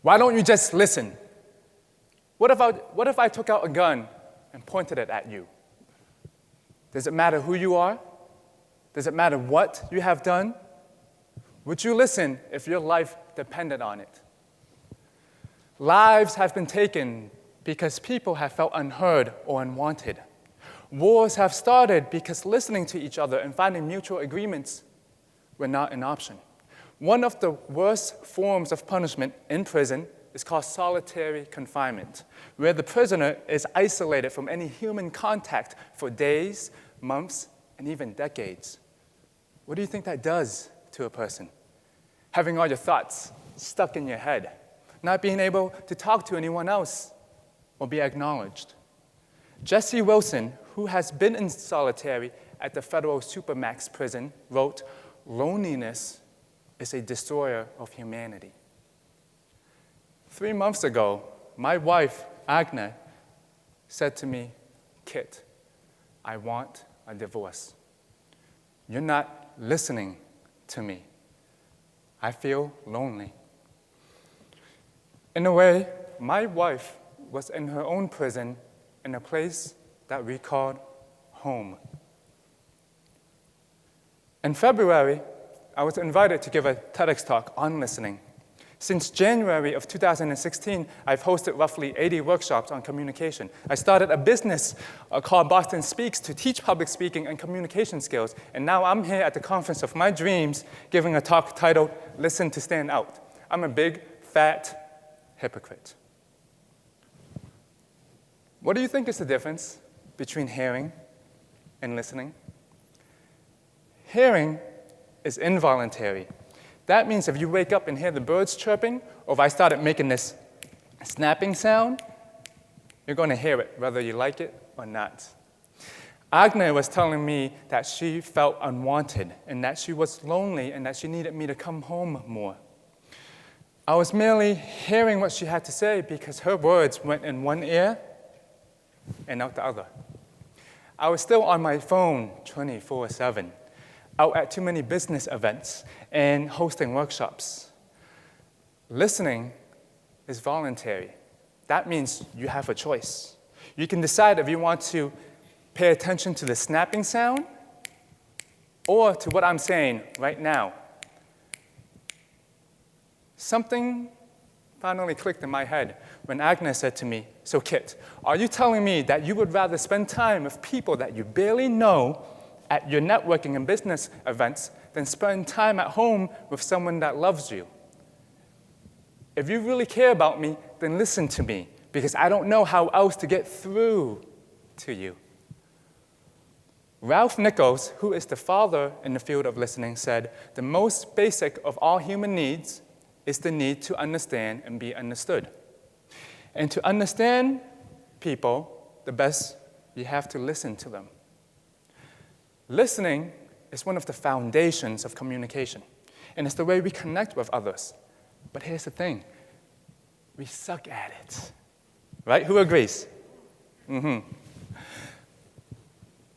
Why don't you just listen? What if I took out a gun and pointed it at you? Does it matter who you are? Does it matter what you have done? Would you listen if your life depended on it? Lives have been taken because people have felt unheard or unwanted. Wars have started because listening to each other and finding mutual agreements were not an option. One of the worst forms of punishment in prison is called solitary confinement, where the prisoner is isolated from any human contact for days, months, and even decades. What do you think that does to a person? Having all your thoughts stuck in your head, not being able to talk to anyone else or be acknowledged. Jesse Wilson, who has been in solitary at the federal Supermax prison, wrote, "Loneliness is a destroyer of humanity." 3 months ago, my wife, Agna, said to me, "Kit, I want a divorce. You're not listening to me. I feel lonely." In a way, my wife was in her own prison in a place that we called home. In February, I was invited to give a TEDx talk on listening. Since January of 2016, I've hosted roughly 80 workshops on communication. I started a business called BostonSpeaks to teach public speaking and communication skills, and now I'm here at the conference of my dreams giving a talk titled, "Listen to Stand Out." I'm a big, fat hypocrite. What do you think is the difference between hearing and listening? Hearing is involuntary. That means if you wake up and hear the birds chirping, or if I started making this snapping sound, you're going to hear it, whether you like it or not. Agna was telling me that she felt unwanted, and that she was lonely, and that she needed me to come home more. I was merely hearing what she had to say because her words went in one ear and out the other. I was still on my phone 24/7. Out at too many business events and hosting workshops. Listening is voluntary. That means you have a choice. You can decide if you want to pay attention to the snapping sound or to what I'm saying right now. Something finally clicked in my head when Agnes said to me, "So Kit, are you telling me that you would rather spend time with people that you barely know at your networking and business events than spend time at home with someone that loves you? If you really care about me, then listen to me, because I don't know how else to get through to you." Ralph Nichols, who is the father in the field of listening, said, "The most basic of all human needs is the need to understand and be understood. And to understand people, the best, you have to listen to them." Listening is one of the foundations of communication, and it's the way we connect with others. But here's the thing, we suck at it, right? Who agrees?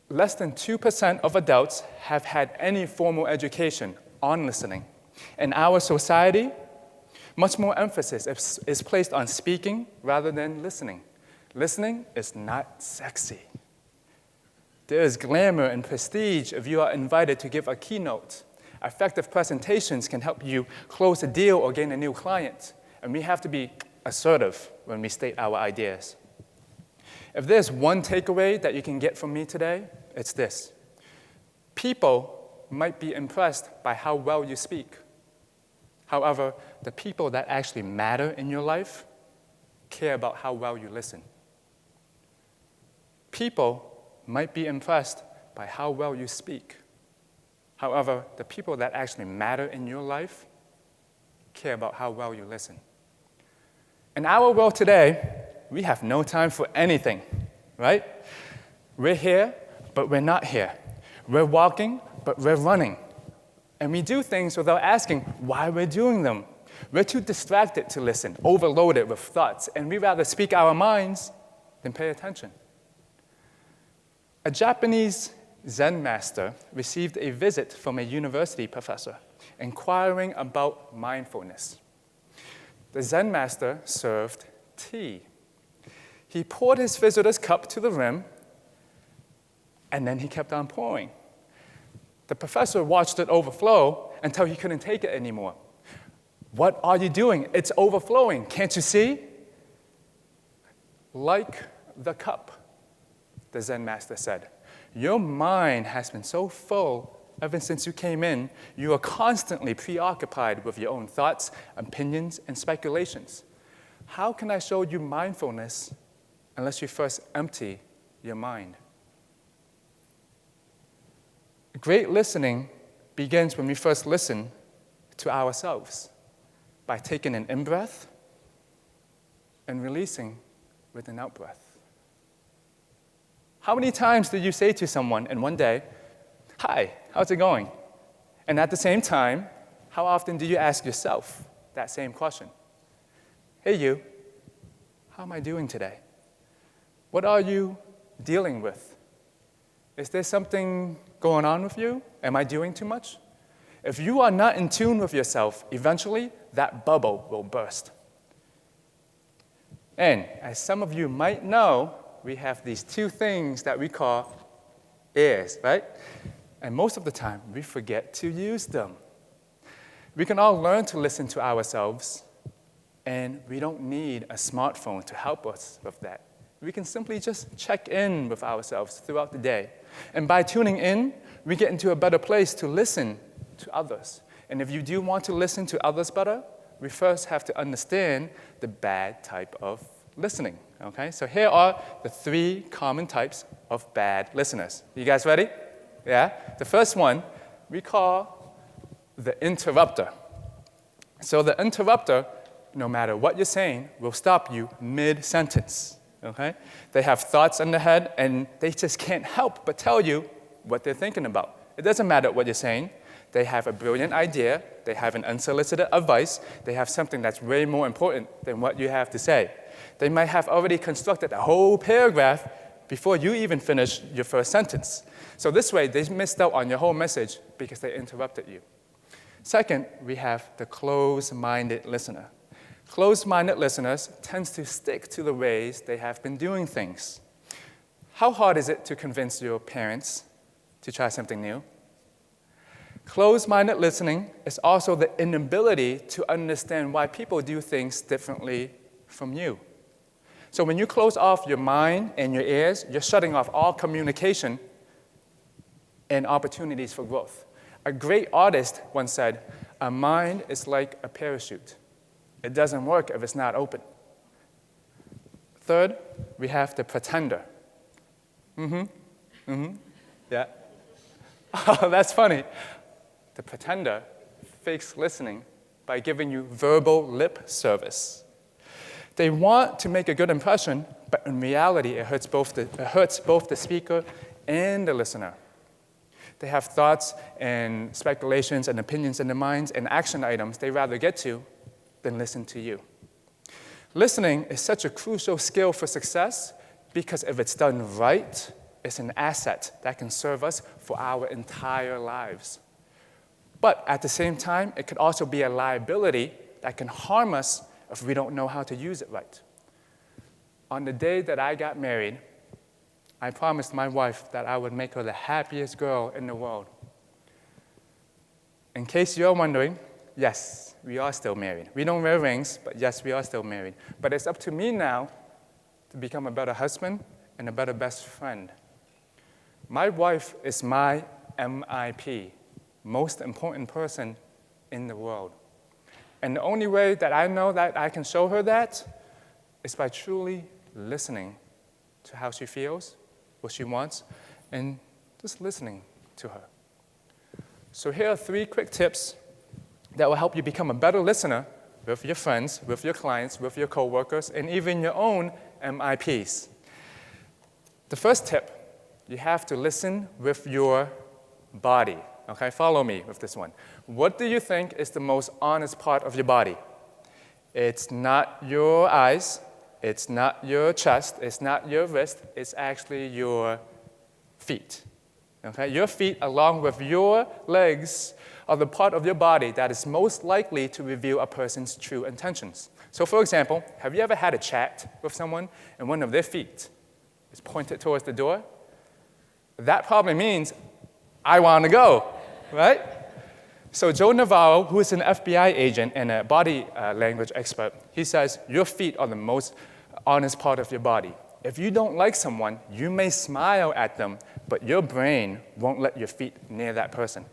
Less than 2% of adults have had any formal education on listening. In our society, much more emphasis is placed on speaking rather than listening. Listening is not sexy. There is glamour and prestige if you are invited to give a keynote. Effective presentations can help you close a deal or gain a new client. And we have to be assertive when we state our ideas. If there's one takeaway that you can get from me today, it's this. People might be impressed by how well you speak. However, the people that actually matter in your life care about how well you listen. People might be impressed by how well you speak. However, the people that actually matter in your life care about how well you listen. In our world today, we have no time for anything, right? We're here, but we're not here. We're walking, but we're running. And we do things without asking why we're doing them. We're too distracted to listen, overloaded with thoughts, and we rather speak our minds than pay attention. A Japanese Zen master received a visit from a university professor inquiring about mindfulness. The Zen master served tea. He poured his visitor's cup to the rim, and then he kept on pouring. The professor watched it overflow until he couldn't take it anymore. What are you doing? It's overflowing. Can't you see? Like the cup, the Zen master said. Your mind has been so full ever since you came in, you are constantly preoccupied with your own thoughts, opinions, and speculations. How can I show you mindfulness unless you first empty your mind? Great listening begins when we first listen to ourselves by taking an in-breath and releasing with an out-breath. How many times do you say to someone in one day, "Hi, how's it going?" And at the same time, how often do you ask yourself that same question? "Hey you, how am I doing today? What are you dealing with? Is there something going on with you? Am I doing too much?" If you are not in tune with yourself, eventually that bubble will burst. And as some of you might know, we have these two things that we call ears, right? And most of the time, we forget to use them. We can all learn to listen to ourselves, and we don't need a smartphone to help us with that. We can simply just check in with ourselves throughout the day. And by tuning in, we get into a better place to listen to others. And if you do want to listen to others better, we first have to understand the bad type of listening, okay? So here are the 3 common types of bad listeners. You guys ready? Yeah? The first one we call the interrupter. So the interrupter, no matter what you're saying, will stop you mid-sentence, okay? They have thoughts in their head, and they just can't help but tell you what they're thinking about. It doesn't matter what you're saying. They have a brilliant idea. They have an unsolicited advice. They have something that's way more important than what you have to say. They might have already constructed a whole paragraph before you even finish your first sentence. So this way, they missed out on your whole message because they interrupted you. Second, we have the closed-minded listener. Closed-minded listeners tend to stick to the ways they have been doing things. How hard is it to convince your parents to try something new? Closed-minded listening is also the inability to understand why people do things differently from you. So when you close off your mind and your ears, you're shutting off all communication and opportunities for growth. A great artist once said, "A mind is like a parachute. It doesn't work if it's not open." Third, we have the pretender. Yeah. Oh, that's funny. The pretender fakes listening by giving you verbal lip service. They want to make a good impression, but in reality, it hurts both the speaker and the listener. They have thoughts and speculations and opinions in their minds and action items they'd rather get to than listen to you. Listening is such a crucial skill for success because if it's done right, it's an asset that can serve us for our entire lives. But at the same time, it could also be a liability that can harm us if we don't know how to use it right. On the day that I got married, I promised my wife that I would make her the happiest girl in the world. In case you're wondering, yes, we are still married. We don't wear rings, but yes, we are still married. But it's up to me now to become a better husband and a better best friend. My wife is my MIP, most important person in the world. And the only way that I know that I can show her that is by truly listening to how she feels, what she wants, and just listening to her. So here are 3 quick tips that will help you become a better listener with your friends, with your clients, with your coworkers, and even your own MIPs. The first tip, you have to listen with your body. Okay, follow me with this one. What do you think is the most honest part of your body? It's not your eyes, it's not your chest, it's not your wrist, it's actually your feet. Okay, your feet along with your legs are the part of your body that is most likely to reveal a person's true intentions. So for example, have you ever had a chat with someone and one of their feet is pointed towards the door? That probably means, I want to go, right? So Joe Navarro, who is an FBI agent and a body language expert, he says, your feet are the most honest part of your body. If you don't like someone, you may smile at them, but your brain won't let your feet near that person.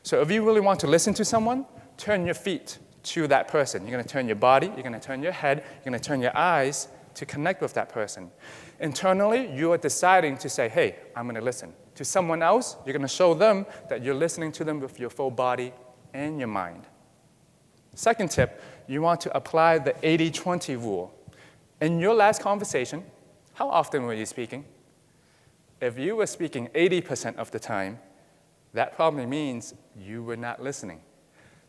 So if you really want to listen to someone, turn your feet to that person. You're going to turn your body, you're going to turn your head, you're going to turn your eyes to connect with that person. Internally, you are deciding to say, hey, I'm going to listen. To someone else, you're going to show them that you're listening to them with your full body and your mind. Second tip, you want to apply the 80-20 rule. In your last conversation, how often were you speaking? If you were speaking 80% of the time, that probably means you were not listening.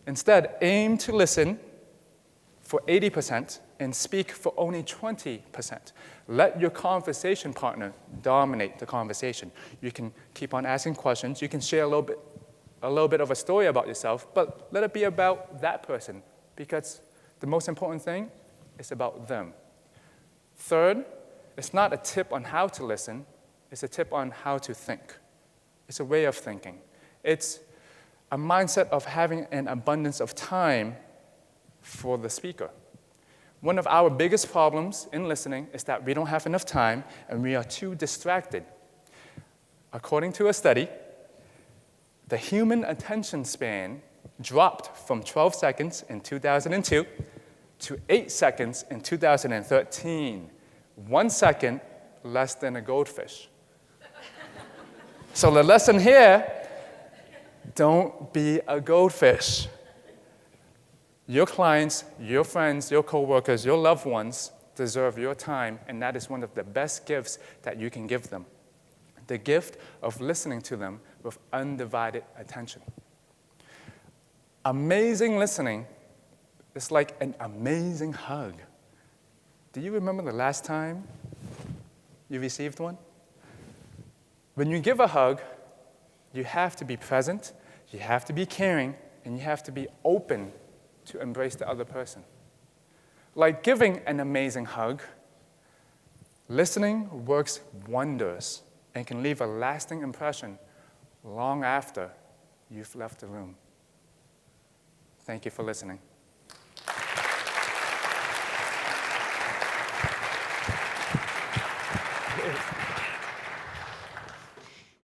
Instead, aim to listen for 80% and speak for only 20%. Let your conversation partner dominate the conversation. You can keep on asking questions. You can share a little bit of a story about yourself, but let it be about that person, because the most important thing is about them. Third, it's not a tip on how to listen. It's a tip on how to think. It's a way of thinking. It's a mindset of having an abundance of time for the speaker. One of our biggest problems in listening is that we don't have enough time and we are too distracted. According to a study, the human attention span dropped from 12 seconds in 2002 to 8 seconds in 2013. 1 second less than a goldfish. So the lesson here, don't be a goldfish. Your clients, your friends, your coworkers, your loved ones deserve your time, and that is one of the best gifts that you can give them. The gift of listening to them with undivided attention. Amazing listening is like an amazing hug. Do you remember the last time you received one? When you give a hug, you have to be present, you have to be caring, and you have to be open to embrace the other person. Like giving an amazing hug, listening works wonders and can leave a lasting impression long after you've left the room. Thank you for listening.